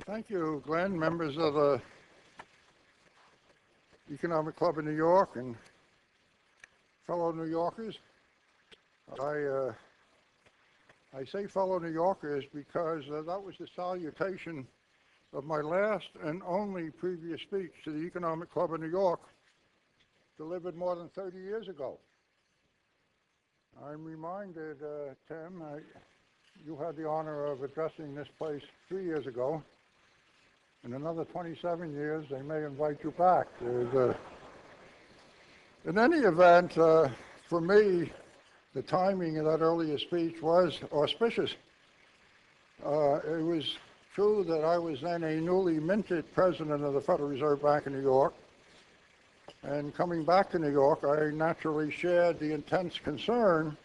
Thank you, Glenn, members of the Economic Club of New York and fellow New Yorkers. I say fellow New Yorkers because that was the salutation of my last and only previous speech to the Economic Club of New York, delivered more than 30 years ago. I'm reminded, Tim, you had the honor of addressing this place 3 years ago. In another 27 years, they may invite you back. In any event, for me, the timing of that earlier speech was auspicious. It was true that I was then a newly minted president of the Federal Reserve Bank of New York. And coming back to New York, I naturally shared the intense concern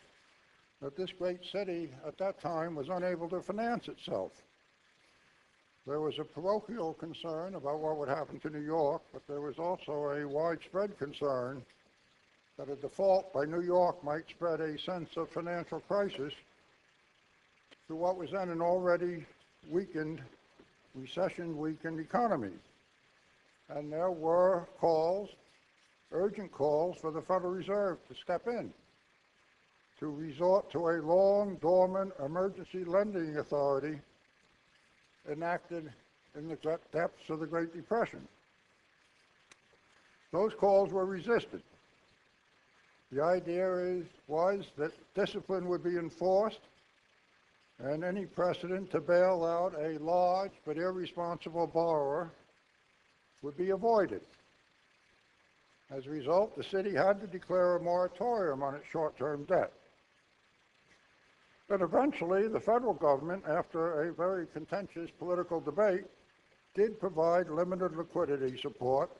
that this great city at that time was unable to finance itself. There was a parochial concern about what would happen to New York, but there was also a widespread concern that a default by New York might spread a sense of financial crisis to what was then an already weakened, recession-weakened economy. And there were calls, urgent calls for the Federal Reserve to step in, to resort to a long dormant emergency lending authority enacted in the depths of the Great Depression. Those calls were resisted. The idea was that discipline would be enforced and any precedent to bail out a large but irresponsible borrower would be avoided. As a result, the city had to declare a moratorium on its short-term debt. But eventually, the federal government, after a very contentious political debate, did provide limited liquidity support,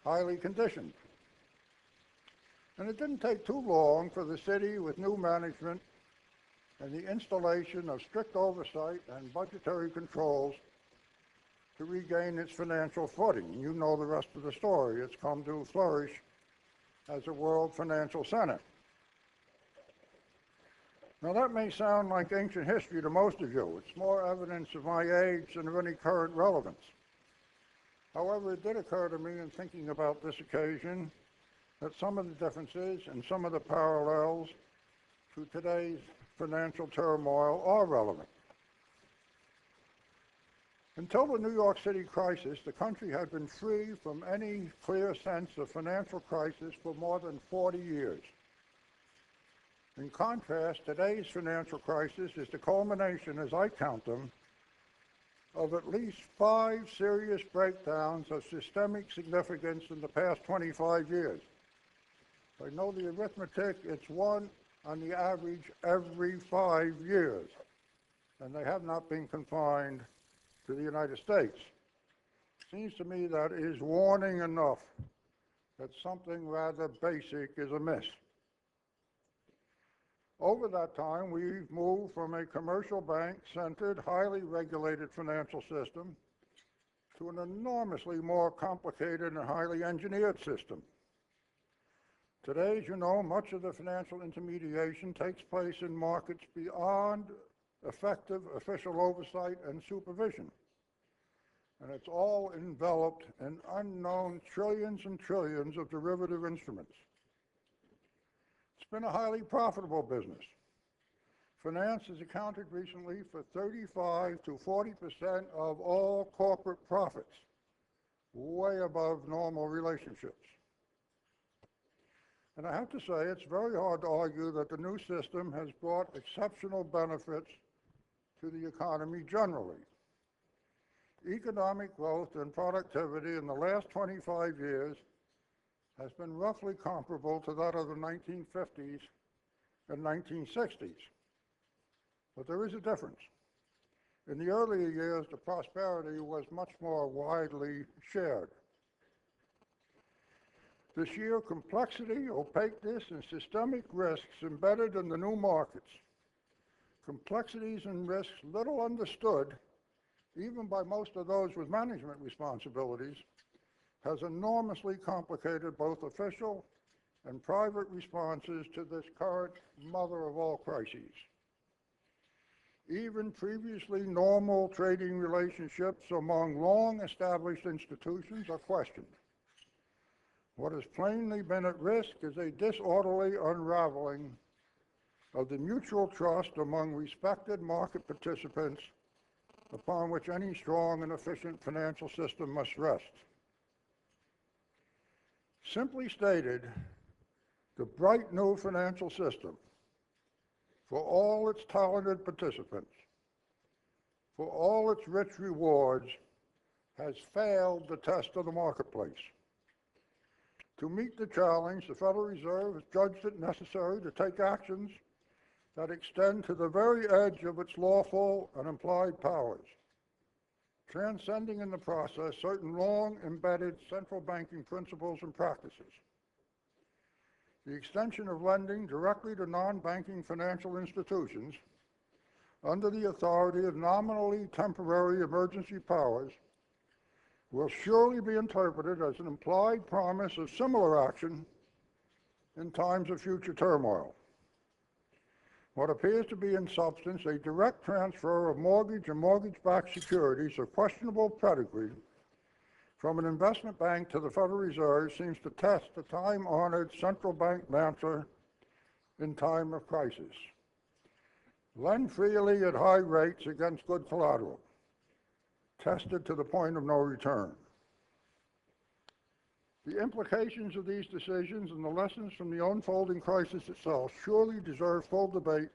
highly conditioned. And it didn't take too long for the city, with new management and the installation of strict oversight and budgetary controls, to regain its financial footing. You know the rest of the story. It's come to flourish as a world financial center. Now that may sound like ancient history to most of you. It's more evidence of my age than of any current relevance. However, it did occur to me in thinking about this occasion that some of the differences and some of the parallels to today's financial turmoil are relevant. Until the New York City crisis, the country had been free from any clear sense of financial crisis for more than 40 years. In contrast, today's financial crisis is the culmination, as I count them, of at least 5 serious breakdowns of systemic significance in the past 25 years. I know the arithmetic, it's one on the average every 5 years, and they have not been confined to the United States. Seems to me that is warning enough that something rather basic is amiss. Over that time, we've moved from a commercial bank-centered, highly regulated financial system to an enormously more complicated and highly engineered system. Today, as you know, much of the financial intermediation takes place in markets beyond effective official oversight and supervision. And it's all enveloped in unknown trillions and trillions of derivative instruments. It's been a highly profitable business. Finance has accounted recently for 35 to 40% of all corporate profits, way above normal relationships. And I have to say, it's very hard to argue that the new system has brought exceptional benefits to the economy generally. Economic growth and productivity in the last 25 years has been roughly comparable to that of the 1950s and 1960s. But there is a difference. In the earlier years, the prosperity was much more widely shared. The sheer complexity, opaqueness, and systemic risks embedded in the new markets, complexities and risks little understood, even by most of those with management responsibilities, has enormously complicated both official and private responses to this current mother of all crises. Even previously normal trading relationships among long-established institutions are questioned. What has plainly been at risk is a disorderly unraveling of the mutual trust among respected market participants upon which any strong and efficient financial system must rest. Simply stated, the bright new financial system, for all its talented participants, for all its rich rewards, has failed the test of the marketplace. To meet the challenge, the Federal Reserve has judged it necessary to take actions that extend to the very edge of its lawful and implied powers, transcending in the process certain long-embedded central banking principles and practices. The extension of lending directly to non-banking financial institutions under the authority of nominally temporary emergency powers will surely be interpreted as an implied promise of similar action in times of future turmoil. What appears to be in substance a direct transfer of mortgage and mortgage-backed securities of questionable pedigree from an investment bank to the Federal Reserve seems to test the time-honored central bank mantra in time of crisis. Lend freely at high rates against good collateral, tested to the point of no return. The implications of these decisions and the lessons from the unfolding crisis itself surely deserve full debate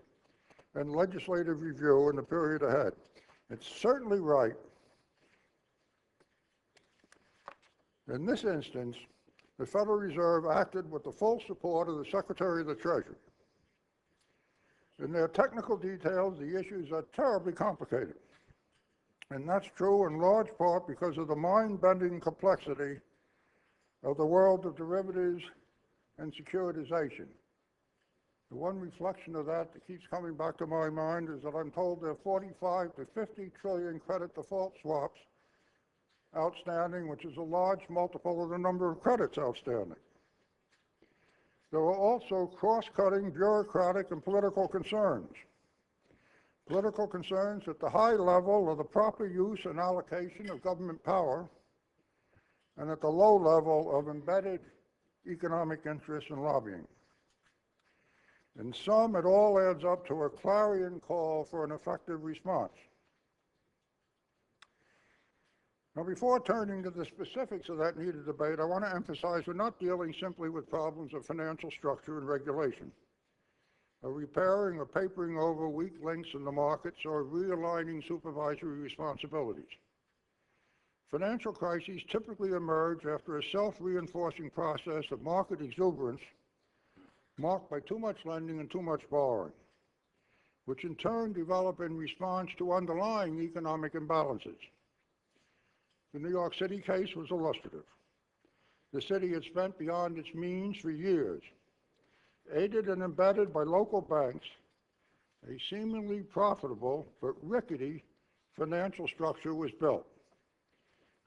and legislative review in the period ahead. It's certainly right, in this instance, the Federal Reserve acted with the full support of the Secretary of the Treasury. In their technical details, the issues are terribly complicated. And that's true in large part because of the mind-bending complexity of the world of derivatives and securitization. The one reflection of that keeps coming back to my mind is that I'm told there are 45 to 50 trillion credit default swaps outstanding, which is a large multiple of the number of credits outstanding. There are also cross-cutting bureaucratic and political concerns. Political concerns at the high level of the proper use and allocation of government power, and at the low level of embedded economic interests and lobbying. In sum, it all adds up to a clarion call for an effective response. Now, before turning to the specifics of that needed debate, I want to emphasize we're not dealing simply with problems of financial structure and regulation, or repairing or papering over weak links in the markets, or realigning supervisory responsibilities. Financial crises typically emerge after a self-reinforcing process of market exuberance marked by too much lending and too much borrowing, which in turn develop in response to underlying economic imbalances. The New York City case was illustrative. The city had spent beyond its means for years. Aided and embedded by local banks, a seemingly profitable but rickety financial structure was built.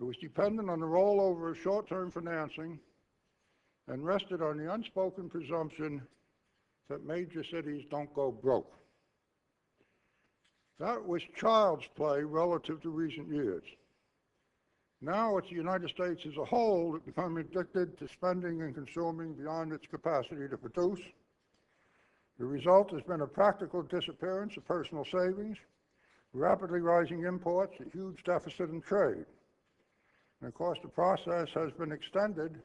It was dependent on the rollover of short-term financing and rested on the unspoken presumption that major cities don't go broke. That was child's play relative to recent years. Now it's the United States as a whole that become addicted to spending and consuming beyond its capacity to produce. The result has been a practical disappearance of personal savings, rapidly rising imports, a huge deficit in trade. And of course, the process has been extended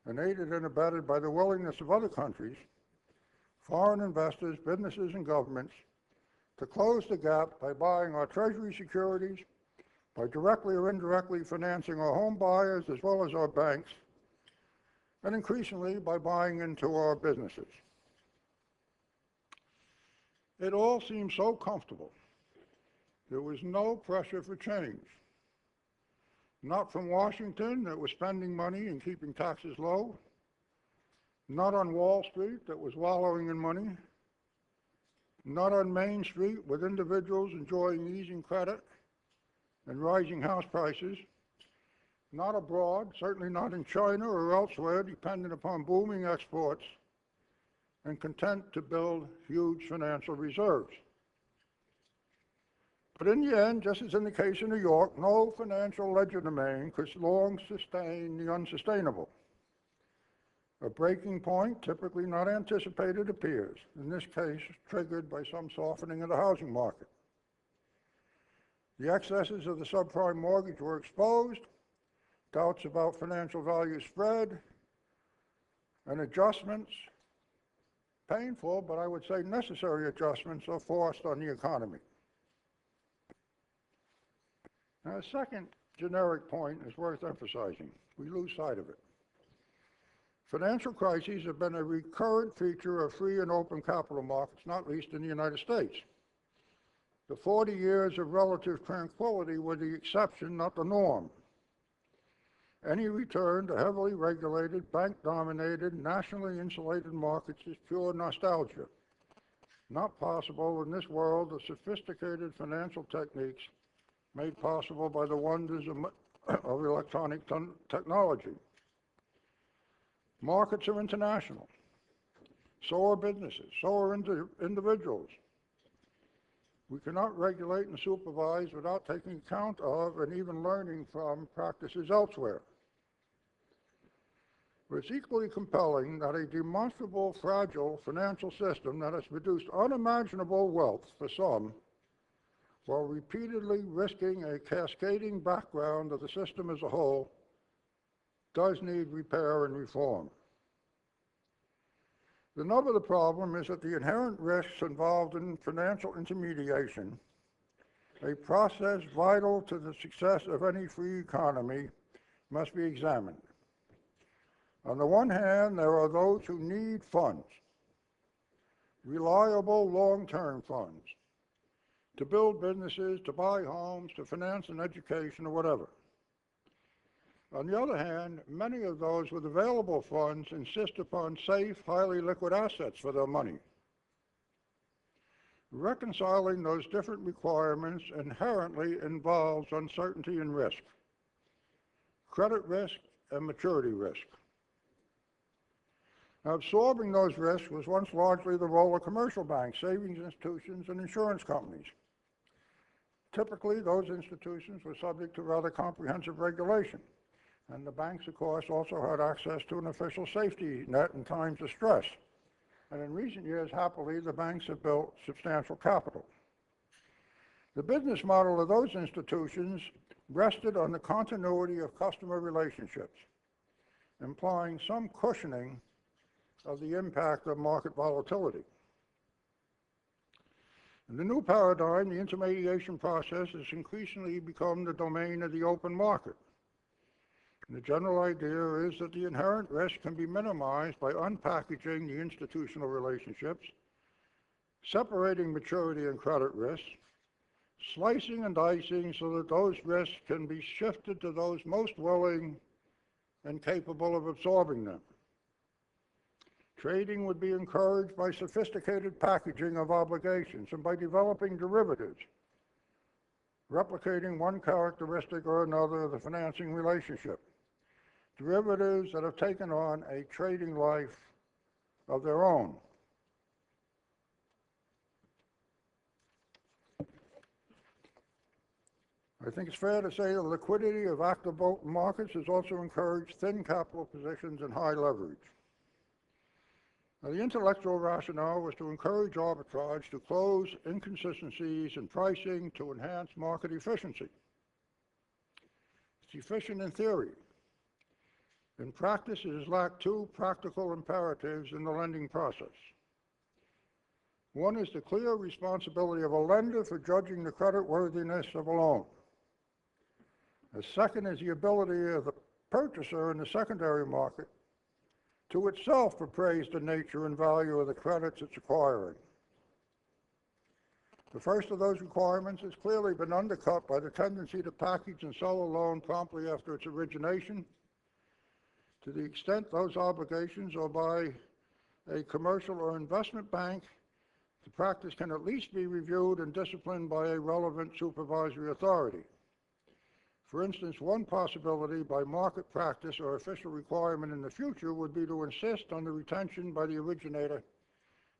and aided and abetted by the willingness of other countries, foreign investors, businesses, and governments to close the gap by buying our Treasury securities, by directly or indirectly financing our home buyers as well as our banks, and increasingly by buying into our businesses. It all seemed so comfortable. There was no pressure for change. Not from Washington, that was spending money and keeping taxes low. Not on Wall Street, that was wallowing in money. Not on Main Street, with individuals enjoying easing credit and rising house prices. Not abroad, certainly not in China or elsewhere, dependent upon booming exports and content to build huge financial reserves. But in the end, just as in the case of New York, no financial legerdemain could long sustain the unsustainable. A breaking point, typically not anticipated, appears, in this case triggered by some softening of the housing market. The excesses of the subprime mortgage were exposed, doubts about financial value spread, and adjustments, painful, but I would say necessary adjustments, are forced on the economy. Now, a second generic point is worth emphasizing. We lose sight of it. Financial crises have been a recurrent feature of free and open capital markets, not least in the United States. The 40 years of relative tranquility were the exception, not the norm. Any return to heavily regulated, bank-dominated, nationally insulated markets is pure nostalgia, not possible in this world of sophisticated financial techniques made possible by the wonders of electronic technology. Markets are international. So are businesses. So are individuals. We cannot regulate and supervise without taking account of and even learning from practices elsewhere. But it's equally compelling that a demonstrable, fragile financial system that has produced unimaginable wealth for some, while repeatedly risking a cascading background of the system as a whole, does need repair and reform. The nub of the problem is that the inherent risks involved in financial intermediation, a process vital to the success of any free economy, must be examined. On the one hand, there are those who need funds, reliable long-term funds, to build businesses, to buy homes, to finance an education, or whatever. On the other hand, many of those with available funds insist upon safe, highly liquid assets for their money. Reconciling those different requirements inherently involves uncertainty and risk, credit risk and maturity risk. Now, absorbing those risks was once largely the role of commercial banks, savings institutions, and insurance companies. Typically, those institutions were subject to rather comprehensive regulation. And the banks, of course, also had access to an official safety net in times of stress. And in recent years, happily, the banks have built substantial capital. The business model of those institutions rested on the continuity of customer relationships, implying some cushioning of the impact of market volatility. In the new paradigm, the intermediation process has increasingly become the domain of the open market. The general idea is that the inherent risk can be minimized by unpackaging the institutional relationships, separating maturity and credit risks, slicing and dicing so that those risks can be shifted to those most willing and capable of absorbing them. Trading would be encouraged by sophisticated packaging of obligations and by developing derivatives, replicating one characteristic or another of the financing relationship. Derivatives that have taken on a trading life of their own. I think it's fair to say the liquidity of active markets has also encouraged thin capital positions and high leverage. Now, the intellectual rationale was to encourage arbitrage to close inconsistencies in pricing to enhance market efficiency. It's efficient in theory. In practice, it has lacked two practical imperatives in the lending process. One is the clear responsibility of a lender for judging the creditworthiness of a loan. The second is the ability of the purchaser in the secondary market to itself appraise the nature and value of the credits it's acquiring. The first of those requirements has clearly been undercut by the tendency to package and sell a loan promptly after its origination. To the extent those obligations are by a commercial or investment bank, the practice can at least be reviewed and disciplined by a relevant supervisory authority. For instance, one possibility by market practice or official requirement in the future would be to insist on the retention by the originator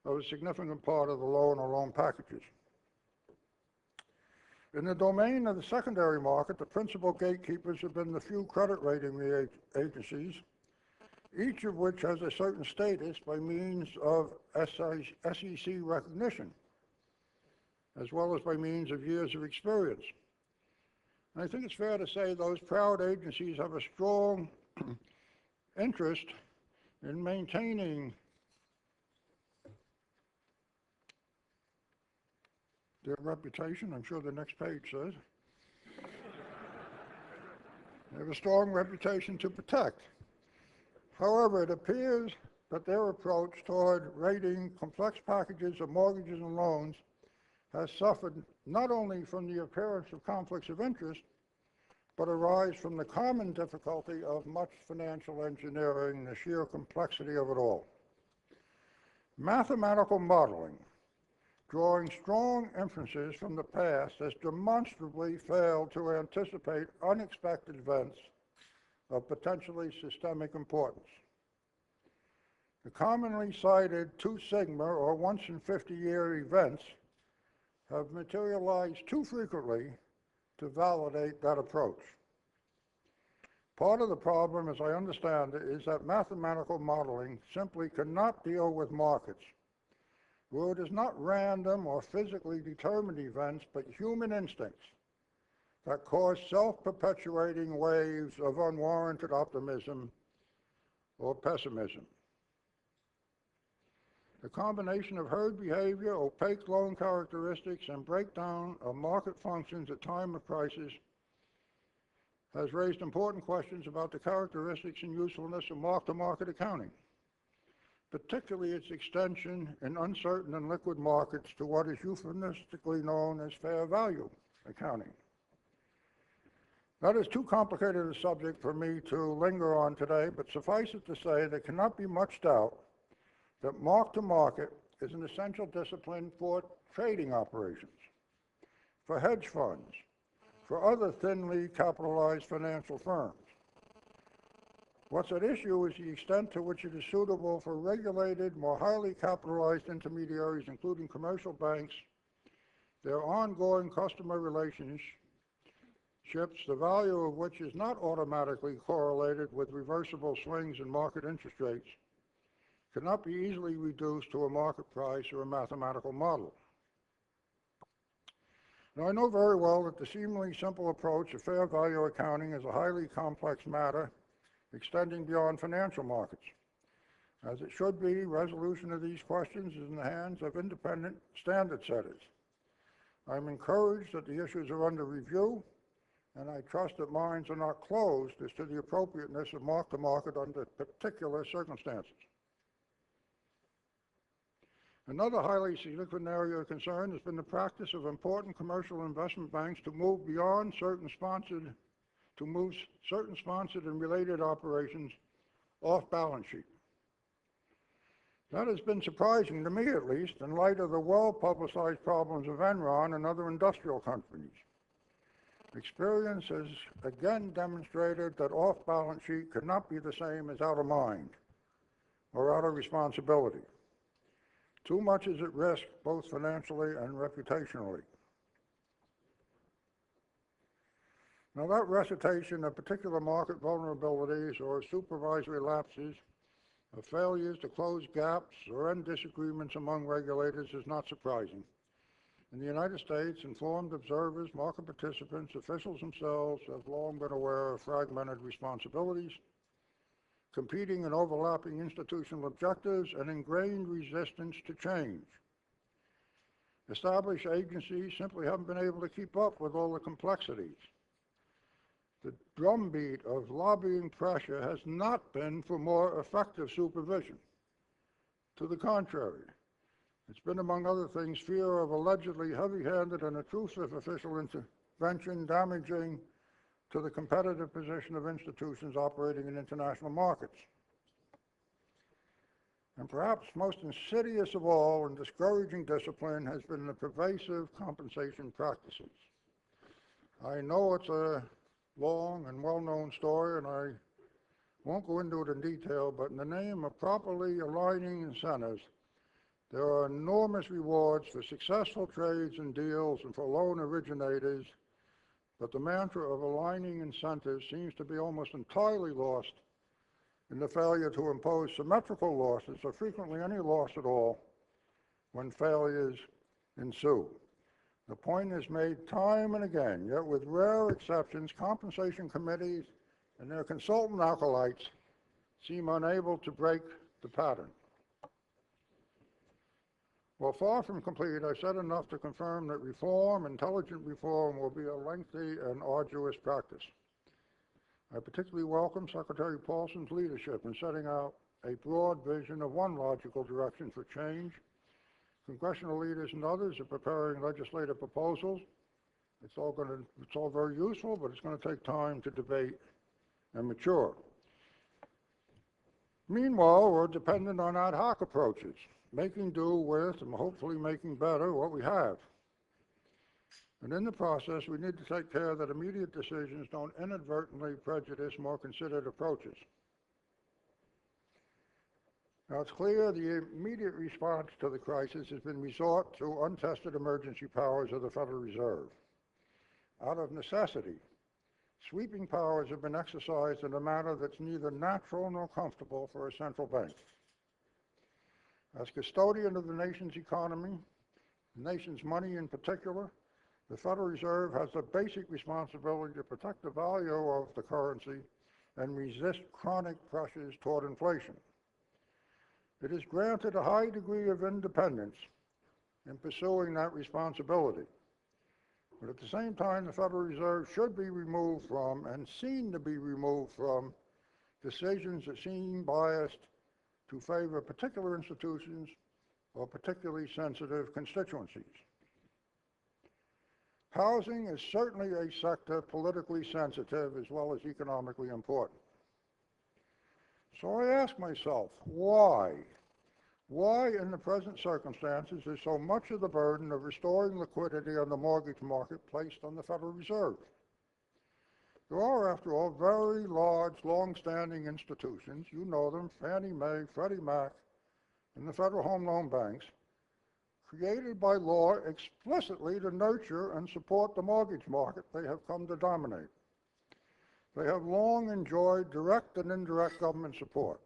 of a significant part of the loan or loan packages. In the domain of the secondary market, the principal gatekeepers have been the few credit rating agencies, each of which has a certain status by means of SEC recognition, as well as by means of years of experience. And I think it's fair to say those proud agencies have a strong interest in maintaining their reputation. I'm sure the next page says. They have a strong reputation to protect. However, it appears that their approach toward rating complex packages of mortgages and loans has suffered not only from the appearance of conflicts of interest, but arise from the common difficulty of much financial engineering, the sheer complexity of it all. Mathematical modeling, drawing strong inferences from the past, has demonstrably failed to anticipate unexpected events of potentially systemic importance. The commonly cited 2 sigma or once in 50-year events have materialized too frequently to validate that approach. Part of the problem, as I understand it, is that mathematical modeling simply cannot deal with markets, where it is not random or physically determined events, but human instincts that cause self-perpetuating waves of unwarranted optimism or pessimism. The combination of herd behavior, opaque loan characteristics, and breakdown of market functions at time of crisis has raised important questions about the characteristics and usefulness of mark-to-market accounting, particularly its extension in uncertain and liquid markets to what is euphemistically known as fair value accounting. That is too complicated a subject for me to linger on today, but suffice it to say there cannot be much doubt that mark-to-market is an essential discipline for trading operations, for hedge funds, for other thinly capitalized financial firms. What's at issue is the extent to which it is suitable for regulated, more highly capitalized intermediaries, including commercial banks, their ongoing customer relationships, the value of which is not automatically correlated with reversible swings in market interest rates, cannot be easily reduced to a market price or a mathematical model. Now, I know very well that the seemingly simple approach of fair value accounting is a highly complex matter extending beyond financial markets. As it should be, resolution of these questions is in the hands of independent standard setters. I'm encouraged that the issues are under review, and I trust that minds are not closed as to the appropriateness of mark-to-market under particular circumstances. Another highly significant area of concern has been the practice of important commercial investment banks to move certain sponsored and related operations off balance sheet. That has been surprising to me, at least, in light of the well-publicized problems of Enron and other industrial companies. Experience has again demonstrated that off balance sheet cannot be the same as out of mind or out of responsibility. Too much is at risk, both financially and reputationally. Now, that recitation of particular market vulnerabilities or supervisory lapses, of failures to close gaps or end disagreements among regulators is not surprising. In the United States, informed observers, market participants, officials themselves have long been aware of fragmented responsibilities, competing and overlapping institutional objectives, and ingrained resistance to change. Established agencies simply haven't been able to keep up with all the complexities. The drumbeat of lobbying pressure has not been for more effective supervision. To the contrary, it's been, among other things, fear of allegedly heavy-handed and intrusive official intervention damaging to the competitive position of institutions operating in international markets. And perhaps most insidious of all and discouraging discipline has been the pervasive compensation practices. I know it's a long and well-known story, and I won't go into it in detail, but in the name of properly aligning incentives, There are enormous rewards for successful trades and deals and for loan originators, but the mantra of aligning incentives seems to be almost entirely lost in the failure to impose symmetrical losses, or frequently any loss at all, when failures ensue. The point is made time and again, yet with rare exceptions, compensation committees and their consultant acolytes seem unable to break the pattern. Well, far from complete, I said enough to confirm that reform, intelligent reform, will be a lengthy and arduous practice. I particularly welcome Secretary Paulson's leadership in setting out a broad vision of one logical direction for change. Congressional leaders and others are preparing legislative proposals. It's all very useful, but it's going to take time to debate and mature. Meanwhile, we're dependent on ad hoc approaches, making do with and hopefully making better what we have. And in the process, we need to take care that immediate decisions don't inadvertently prejudice more considered approaches. Now, it's clear the immediate response to the crisis has been resort to untested emergency powers of the Federal Reserve. Out of necessity, sweeping powers have been exercised in a manner that's neither natural nor comfortable for a central bank. As custodian of the nation's economy, the nation's money in particular, the Federal Reserve has the basic responsibility to protect the value of the currency and resist chronic pressures toward inflation. It is granted a high degree of independence in pursuing that responsibility. But at the same time, the Federal Reserve should be removed from and seen to be removed from decisions that seem biased to favor particular institutions or particularly sensitive constituencies. Housing is certainly a sector politically sensitive as well as economically important. So I ask myself, why? Why, in the present circumstances, is so much of the burden of restoring liquidity on the mortgage market placed on the Federal Reserve? There are, after all, very large, long-standing institutions, you know them, Fannie Mae, Freddie Mac, and the Federal Home Loan Banks, created by law explicitly to nurture and support the mortgage market they have come to dominate. They have long enjoyed direct and indirect government support.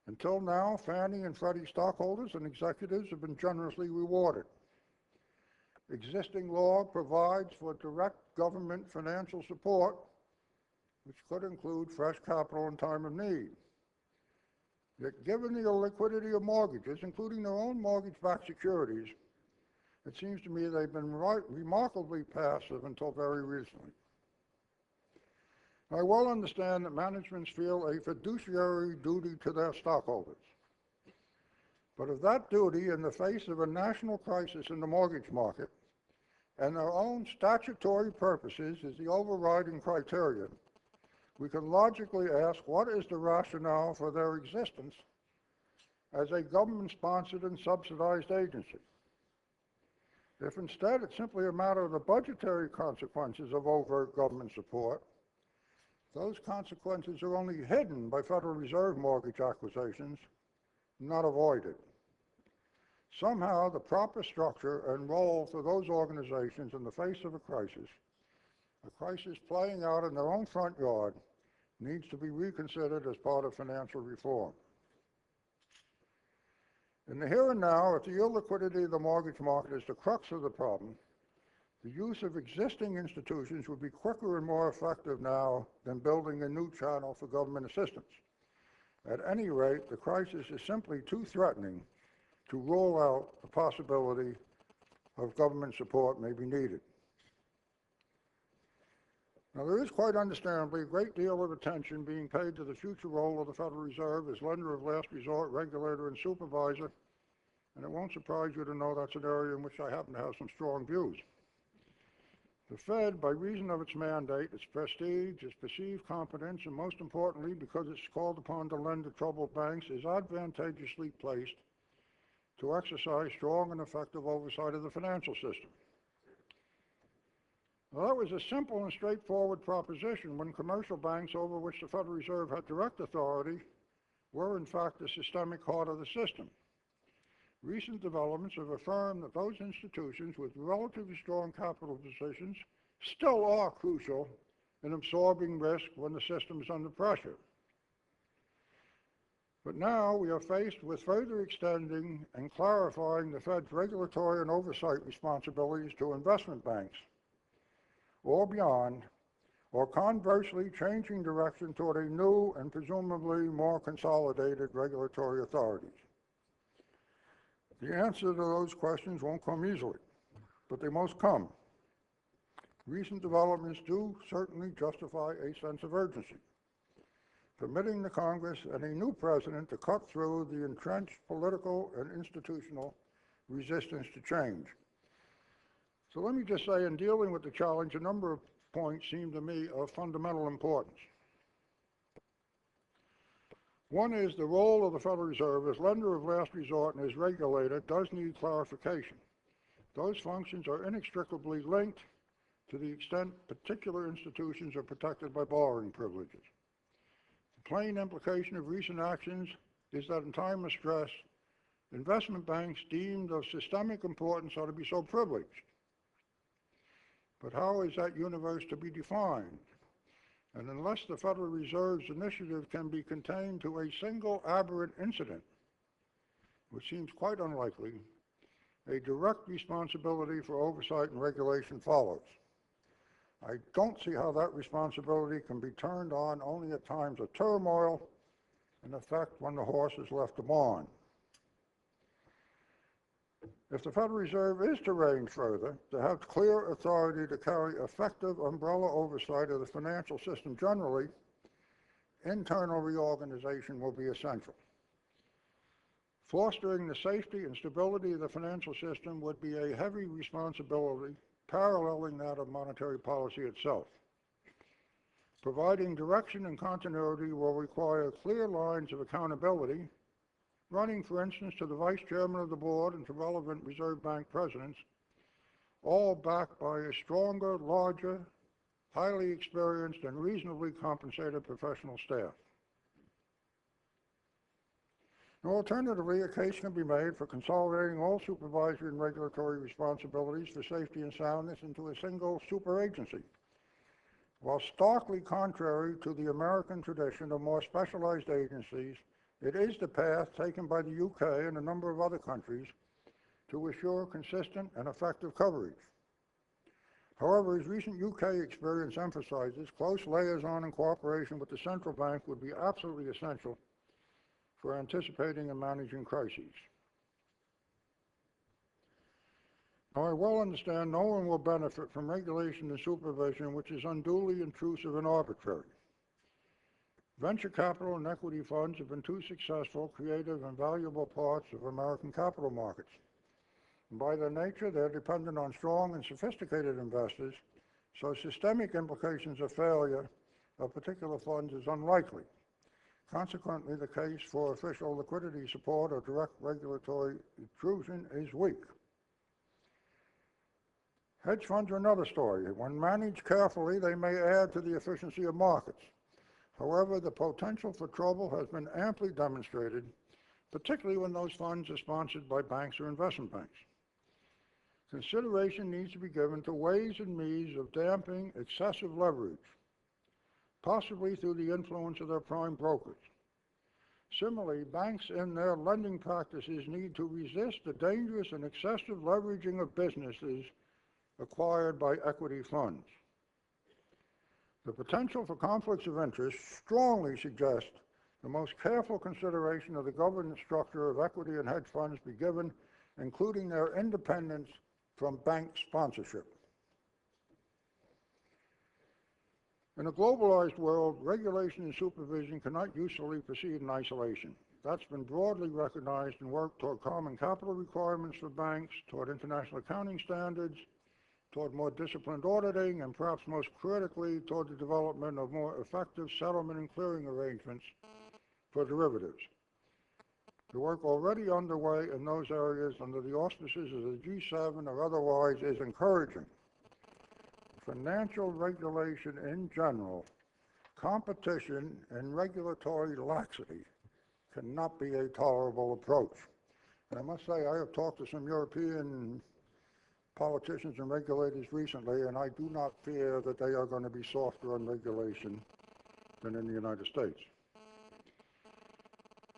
Until now, Fannie and Freddie stockholders and executives have been generously rewarded. Existing law provides for direct government financial support, which could include fresh capital in time of need. Yet given the illiquidity of mortgages, including their own mortgage-backed securities, it seems to me they've been remarkably passive until very recently. I well understand that managements feel a fiduciary duty to their stockholders. But if that duty, in the face of a national crisis in the mortgage market, and their own statutory purposes is the overriding criterion, we can logically ask, what is the rationale for their existence as a government-sponsored and subsidized agency? If instead it's simply a matter of the budgetary consequences of overt government support, those consequences are only hidden by Federal Reserve mortgage acquisitions, not avoided. Somehow, the proper structure and role for those organizations in the face of a crisis playing out in their own front yard, needs to be reconsidered as part of financial reform. In the here and now, if the illiquidity of the mortgage market is the crux of the problem, the use of existing institutions would be quicker and more effective now than building a new channel for government assistance. At any rate, the crisis is simply too threatening to rule out the possibility of government support may be needed. Now, there is quite understandably a great deal of attention being paid to the future role of the Federal Reserve as lender of last resort, regulator, and supervisor, and it won't surprise you to know that's an area in which I happen to have some strong views. The Fed, by reason of its mandate, its prestige, its perceived competence, and most importantly, because it's called upon to lend to troubled banks, is advantageously placed to exercise strong and effective oversight of the financial system. Well, that was a simple and straightforward proposition when commercial banks over which the Federal Reserve had direct authority were in fact the systemic heart of the system. Recent developments have affirmed that those institutions with relatively strong capital positions still are crucial in absorbing risk when the system is under pressure. But now we are faced with further extending and clarifying the Fed's regulatory and oversight responsibilities to investment banks, or beyond, or conversely changing direction toward a new and presumably more consolidated regulatory authorities. The answer to those questions won't come easily, but they must come. Recent developments do certainly justify a sense of urgency, permitting the Congress and a new president to cut through the entrenched political and institutional resistance to change. So let me just say, in dealing with the challenge, a number of points seem to me of fundamental importance. One is the role of the Federal Reserve as lender of last resort and as regulator does need clarification. Those functions are inextricably linked to the extent particular institutions are protected by borrowing privileges. The plain implication of recent actions is that in time of stress, investment banks deemed of systemic importance ought to be so privileged. But how is that universe to be defined? And unless the Federal Reserve's initiative can be contained to a single aberrant incident, which seems quite unlikely, a direct responsibility for oversight and regulation follows. I don't see how that responsibility can be turned on only at times of turmoil, in effect when the horse is left to barn. If the Federal Reserve is to range further, to have clear authority to carry effective umbrella oversight of the financial system generally, internal reorganization will be essential. Fostering the safety and stability of the financial system would be a heavy responsibility, paralleling that of monetary policy itself. Providing direction and continuity will require clear lines of accountability, running, for instance, to the Vice Chairman of the Board and to relevant Reserve Bank presidents, all backed by a stronger, larger, highly experienced, and reasonably compensated professional staff. And alternatively, a case can be made for consolidating all supervisory and regulatory responsibilities for safety and soundness into a single super agency. While starkly contrary to the American tradition of more specialized agencies, it is the path taken by the UK and a number of other countries to assure consistent and effective coverage. However, as recent UK experience emphasizes, close liaison and cooperation with the central bank would be absolutely essential for anticipating and managing crises. Now, I well understand no one will benefit from regulation and supervision which is unduly intrusive and arbitrary. Venture capital and equity funds have been two successful, creative, and valuable parts of American capital markets. And by their nature, they're dependent on strong and sophisticated investors, so systemic implications of failure of particular funds is unlikely. Consequently, the case for official liquidity support or direct regulatory intrusion is weak. Hedge funds are another story. When managed carefully, they may add to the efficiency of markets. However, the potential for trouble has been amply demonstrated, particularly when those funds are sponsored by banks or investment banks. Consideration needs to be given to ways and means of damping excessive leverage, possibly through the influence of their prime brokers. Similarly, banks in their lending practices need to resist the dangerous and excessive leveraging of businesses acquired by equity funds. The potential for conflicts of interest strongly suggests the most careful consideration of the governance structure of equity and hedge funds be given, including their independence from bank sponsorship. In a globalized world, regulation and supervision cannot usefully proceed in isolation. That's been broadly recognized in work toward common capital requirements for banks, toward international accounting standards, toward more disciplined auditing, and perhaps most critically, toward the development of more effective settlement and clearing arrangements for derivatives. The work already underway in those areas under the auspices of the G7 or otherwise is encouraging. Financial regulation in general, competition and regulatory laxity cannot be a tolerable approach. And I must say, I have talked to some European politicians and regulators recently, and I do not fear that they are going to be softer on regulation than in the United States.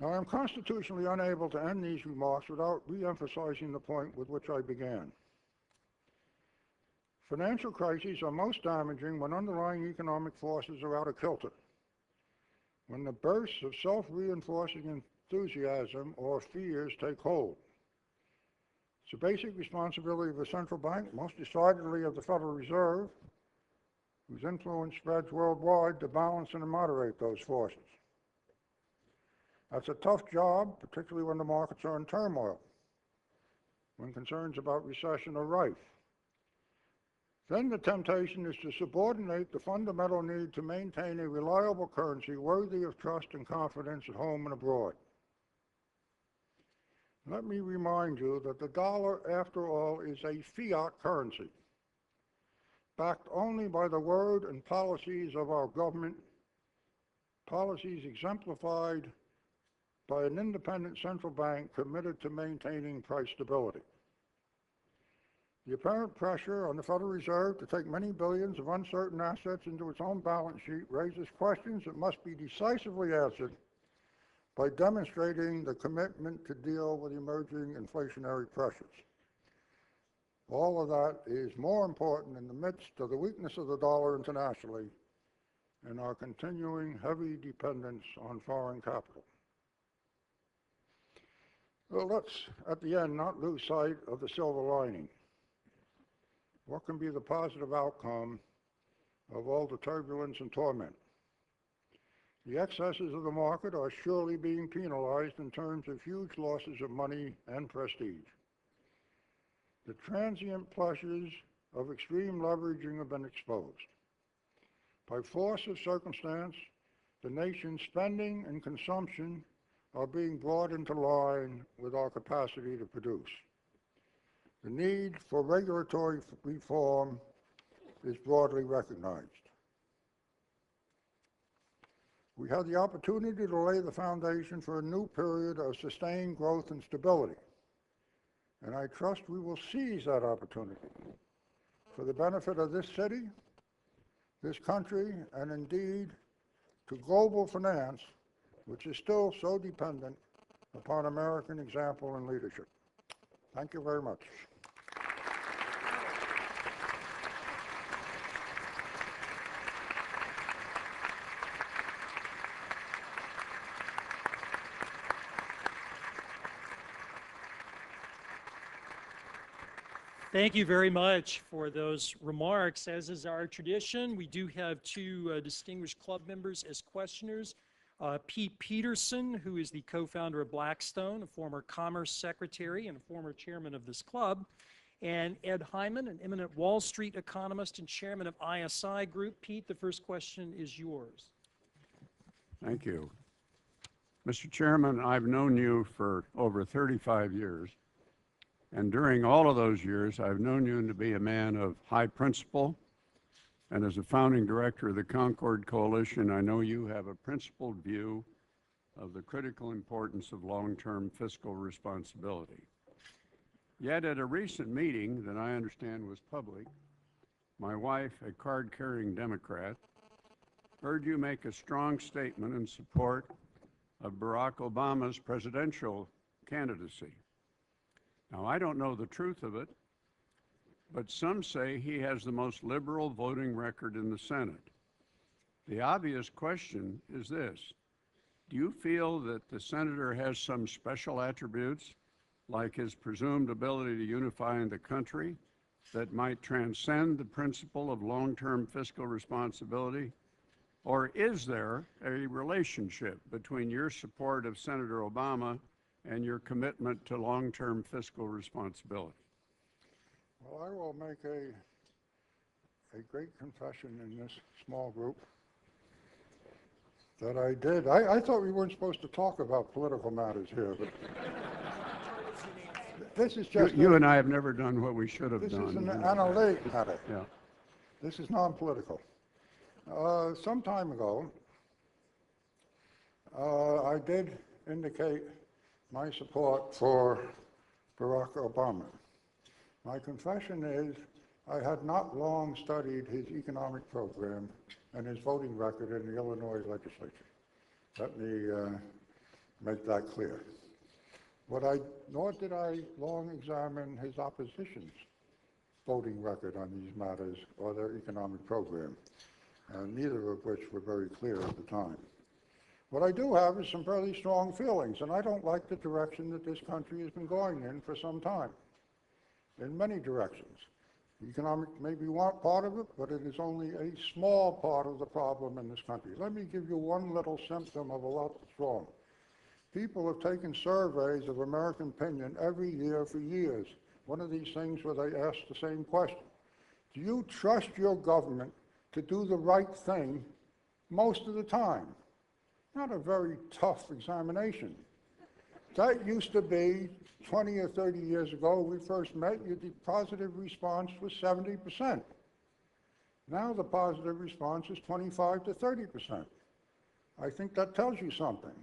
Now, I'm constitutionally unable to end these remarks without re-emphasizing the point with which I began. Financial crises are most damaging when underlying economic forces are out of kilter, when the bursts of self-reinforcing enthusiasm or fears take hold. It's the basic responsibility of the central bank, most decidedly of the Federal Reserve, whose influence spreads worldwide, to balance and moderate those forces. That's a tough job, particularly when the markets are in turmoil, when concerns about recession are rife. Then the temptation is to subordinate the fundamental need to maintain a reliable currency worthy of trust and confidence at home and abroad. Let me remind you that the dollar, after all, is a fiat currency, backed only by the word and policies of our government, policies exemplified by an independent central bank committed to maintaining price stability. The apparent pressure on the Federal Reserve to take many billions of uncertain assets into its own balance sheet raises questions that must be decisively answered by demonstrating the commitment to deal with emerging inflationary pressures. All of that is more important in the midst of the weakness of the dollar internationally and our continuing heavy dependence on foreign capital. Well, let's, at the end, not lose sight of the silver lining. What can be the positive outcome of all the turbulence and torment? The excesses of the market are surely being penalized in terms of huge losses of money and prestige. The transient pleasures of extreme leveraging have been exposed. By force of circumstance, the nation's spending and consumption are being brought into line with our capacity to produce. The need for regulatory reform is broadly recognized. We have the opportunity to lay the foundation for a new period of sustained growth and stability, and I trust we will seize that opportunity for the benefit of this city, this country, and indeed to global finance, which is still so dependent upon American example and leadership. Thank you very much. Thank you very much for those remarks. As is our tradition, we do have two distinguished club members as questioners. Pete Peterson, who is the co-founder of Blackstone, a former Commerce Secretary and a former chairman of this club, and Ed Hyman, an eminent Wall Street economist and chairman of ISI Group. Pete, the first question is yours. Thank you. Mr. Chairman, I've known you for over 35 years. And during all of those years, I've known you to be a man of high principle. And as a founding director of the Concord Coalition, I know you have a principled view of the critical importance of long-term fiscal responsibility. Yet at a recent meeting that I understand was public, my wife, a card-carrying Democrat, heard you make a strong statement in support of Barack Obama's presidential candidacy. Now, I don't know the truth of it, but some say he has the most liberal voting record in the Senate. The obvious question is this: do you feel that the senator has some special attributes, like his presumed ability to unify the country, that might transcend the principle of long-term fiscal responsibility? Or is there a relationship between your support of Senator Obama and your commitment to long-term fiscal responsibility? Well, I will make a great confession in this small group that I did. I thought we weren't supposed to talk about political matters here, but this is just... You and I have never done what we should have done. This is an analytic matter. Yeah. This is non-political. Some time ago, I did indicate my support for Barack Obama. My confession is I had not long studied his economic program and his voting record in the Illinois legislature. Let me make that clear. Nor did I long examine his opposition's voting record on these matters or their economic program, neither of which were very clear at the time. What I do have is some fairly strong feelings, and I don't like the direction that this country has been going in for some time, in many directions. Economic may be one part of it, but it is only a small part of the problem in this country. Let me give you one little symptom of a lot that's wrong. People have taken surveys of American opinion every year for years. One of these things where they ask the same question. Do you trust your government to do the right thing most of the time? Not a very tough examination. That used to be 20 or 30 years ago, when we first met, the positive response was 70%. Now the positive response is 25 to 30%. I think that tells you something.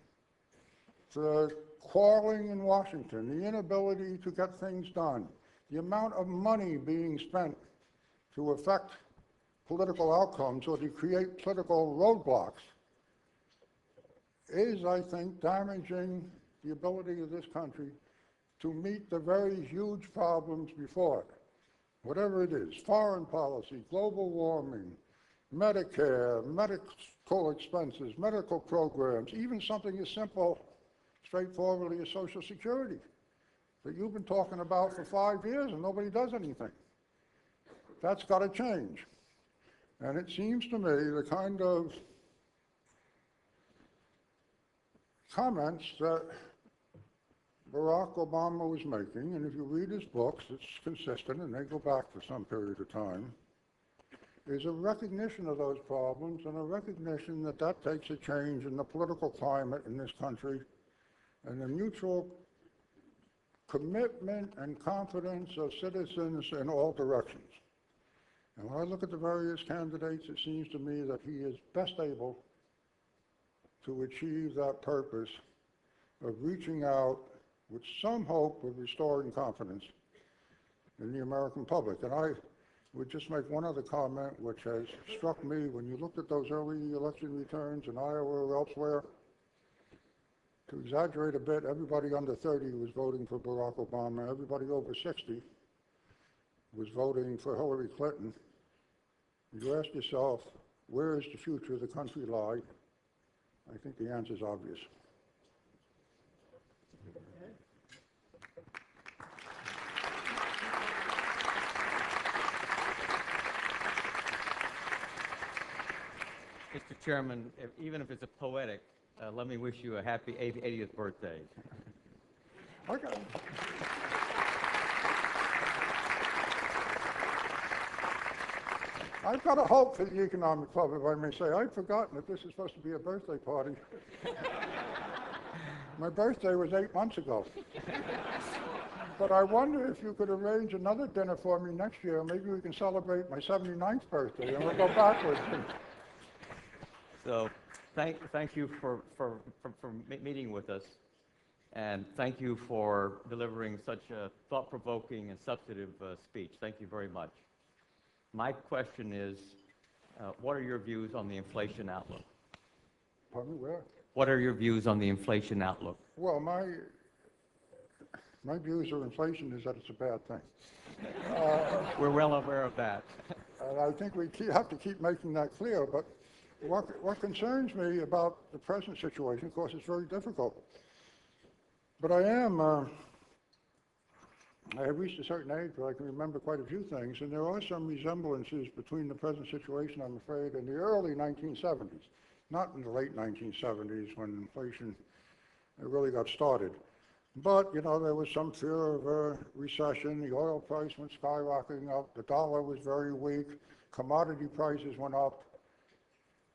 The quarreling in Washington, the inability to get things done, the amount of money being spent to affect political outcomes or to create political roadblocks is, I think, damaging the ability of this country to meet the very huge problems before it. Whatever it is, foreign policy, global warming, Medicare, medical expenses, medical programs, even something as simple, straightforwardly as Social Security that you've been talking about for 5 years and nobody does anything. That's got to change. And it seems to me the kind of comments that Barack Obama was making, and if you read his books, it's consistent, and they go back for some period of time, is a recognition of those problems and a recognition that that takes a change in the political climate in this country and the mutual commitment and confidence of citizens in all directions. And when I look at the various candidates, it seems to me that he is best able to achieve that purpose of reaching out with some hope of restoring confidence in the American public. And I would just make one other comment which has struck me when you looked at those early election returns in Iowa or elsewhere. To exaggerate a bit, everybody under 30 was voting for Barack Obama. Everybody over 60 was voting for Hillary Clinton. You ask yourself, where is the future of the country lie? I think the answer is obvious. Mr. Chairman, even if it's a poetic, let me wish you a happy 80th birthday. Okay. I've got a hope for the Economic Club, if I may say. I'd forgotten that this is supposed to be a birthday party. My birthday was 8 months ago. But I wonder if you could arrange another dinner for me next year. Maybe we can celebrate my 79th birthday and we'll go backwards. So thank you for meeting with us, and thank you for delivering such a thought-provoking and substantive speech. Thank you very much. My question is, what are your views on the inflation outlook? Pardon me, where? What are your views on the inflation outlook? Well, my views of inflation is that it's a bad thing. We're well aware of that. And I think we have to keep making that clear, but what concerns me about the present situation, of course, it's very difficult. But I have reached a certain age where I can remember quite a few things, and there are some resemblances between the present situation, I'm afraid, and the early 1970s, not in the late 1970s when inflation really got started. But, you know, there was some fear of a recession, the oil price went skyrocketing up, the dollar was very weak, commodity prices went up,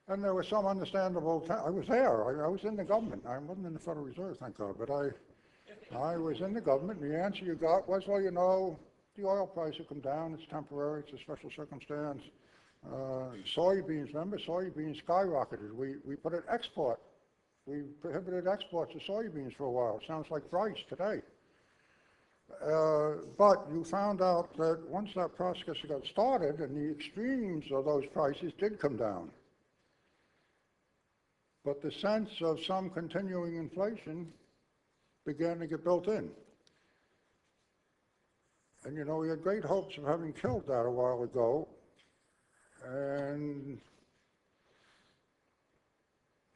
and there was some understandable, I was there, I was in the government, I wasn't in the Federal Reserve, thank God, but I was in the government, and the answer you got was, well, you know, the oil price will come down, it's temporary, it's a special circumstance. Soybeans, remember, soybeans skyrocketed. We put an export. We prohibited exports of soybeans for a while. It sounds like rice today. But you found out that once that process got started and the extremes of those prices did come down. But the sense of some continuing inflation began to get built in. And you know, we had great hopes of having killed that a while ago. And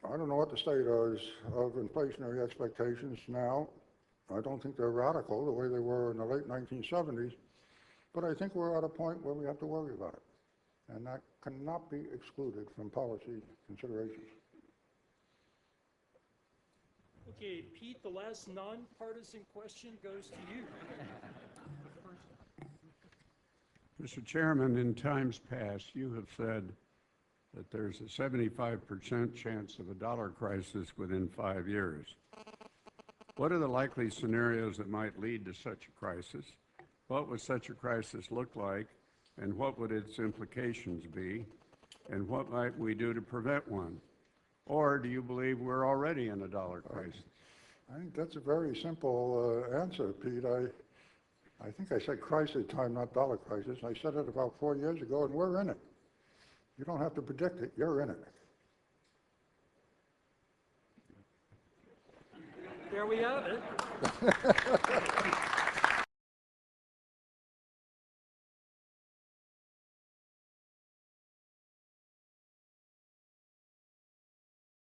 I don't know what the state is of inflationary expectations now. I don't think they're radical the way they were in the late 1970s, but I think we're at a point where we have to worry about it. And that cannot be excluded from policy considerations. Okay, Pete, the last nonpartisan question goes to you. Mr. Chairman, in times past, you have said that there's a 75% chance of a dollar crisis within 5 years. What are the likely scenarios that might lead to such a crisis? What would such a crisis look like, and what would its implications be? And what might we do to prevent one? Or do you believe we're already in a dollar crisis? I think that's a very simple answer, Pete. I think I said crisis time, not dollar crisis. I said it about 4 years ago, and we're in it. You don't have to predict it, you're in it. There we have it.